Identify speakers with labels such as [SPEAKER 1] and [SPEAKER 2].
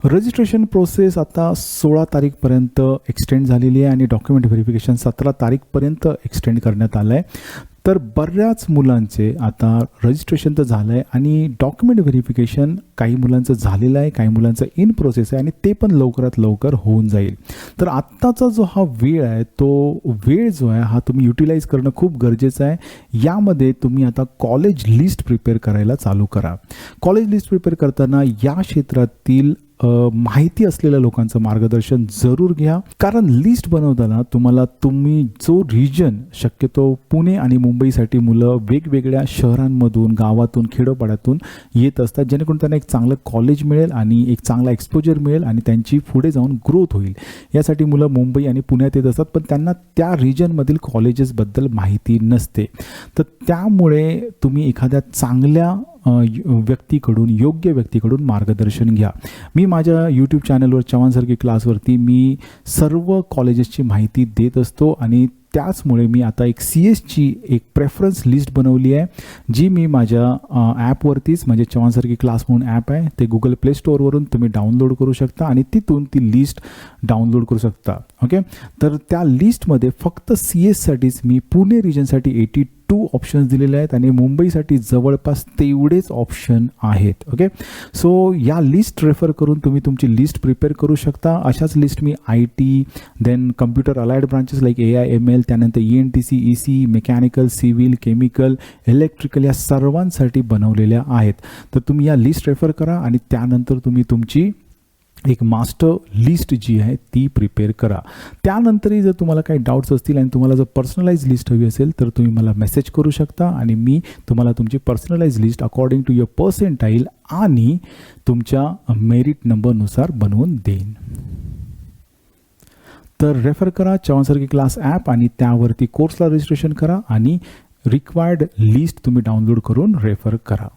[SPEAKER 1] Registration process आता 16 तारीखपर्यंत extend झालेली आहे आणि डॉक्युमेंट व्हेरिफिकेशन 17 तारीखपर्यंत एक्सटेंड करण्यात आलं आहे. तर बऱ्याच मुलांचे आता रजिस्ट्रेशन तर झालं आहे आणि डॉक्युमेंट व्हेरिफिकेशन काही मुलांचं झालेलं आहे, काही मुलांचं इन प्रोसेस आहे आणि ते पण लवकरात लवकर होऊन जाईल. तर आत्ताचा जो हा वेळ आहे तो वेळ जो आहे हा तुम्ही युटिलाइज करणं खूप गरजेचं आहे. यामध्ये तुम्ही आता कॉलेज लिस्ट प्रिपेअर करायला चालू करा. कॉलेज लिस्ट प्रिपेअर करताना या क्षेत्रातील माहिती असलेल्या लोकांचं मार्गदर्शन जरूर घ्या, कारण लिस्ट बनवताना तुम्ही जो रिजन, शक्यतो पुणे आणि मुंबईसाठी मुलं वेगवेगळ्या शहरांमधून, गावातून, खेडोपाड्यातून येत असतात, जेणेकरून त्यांना एक चांगलं कॉलेज मिळेल आणि एक चांगला एक्सपोजर मिळेल आणि त्यांची पुढे जाऊन ग्रोथ होईल. यासाठी मुलं मुंबई आणि पुण्यात येत असतात, पण त्यांना त्या रिजनमधील कॉलेजेसबद्दल माहिती नसते. तर त्यामुळे तुम्ही एखाद्या चांगल्या व्यक्तीकडून, योग्य व्यक्तीकडून मार्गदर्शन घ्या. मी माझ्या यूट्यूब चॅनलवर चव्हाण सरकी क्लासवरती मी सर्व कॉलेजेसची माहिती देत असतो आणि त्याचमुळे मी आता एक CS ची एक प्रेफरन्स लिस्ट बनवली आहे, जी मी माझ्या ॲपवरतीच, म्हणजे चव्हाण सरकी क्लास म्हणून ॲप आहे, ते गुगल प्ले स्टोअरवरून तुम्ही डाउनलोड करू शकता आणि तिथून ती लिस्ट डाउनलोड करू शकता. ओके, तर त्या लिस्टमध्ये फक्त CS साठीच मी पुणे रिजनसाठी 82 ऑप्शन्स दिलेले आहेत आणि मुंबईसाठी जवळपास तेवढेच ऑप्शन आहेत. ओके, सो या लिस्ट रेफर करून तुम्ही तुमची लिस्ट प्रिपेअर करू शकता. अशाच लिस्ट मी IT, then computer allied branches like AI, ML, त्यानंतर ENTC, EC, mechanical, civil, chemical, electrical या सर्वांसाठी बनवलेल्या आहेत. तर तुम्ही या लिस्ट रेफर करा आणि त्यानंतर तुम्ही तुमची एक मास्टर लिस्ट जी आहे ती प्रिपेअर करा. त्यानंतरही जर तुम्हाला काही डाऊट्स असतील आणि तुम्हाला जर पर्सनलाइज लिस्ट हवी असेल तर तुम्ही मला मेसेज करू शकता आणि मी तुम्हाला तुमची personalise list according to your percentile आणि तुमच्या मेरिट नंबरनुसार बनवून देईन. तर रेफर करा चव्हाण सरकी क्लास ॲप आणि त्यावरती कोर्सला रजिस्ट्रेशन करा आणि रिक्वायर्ड लिस्ट तुम्ही डाउनलोड करून रेफर करा.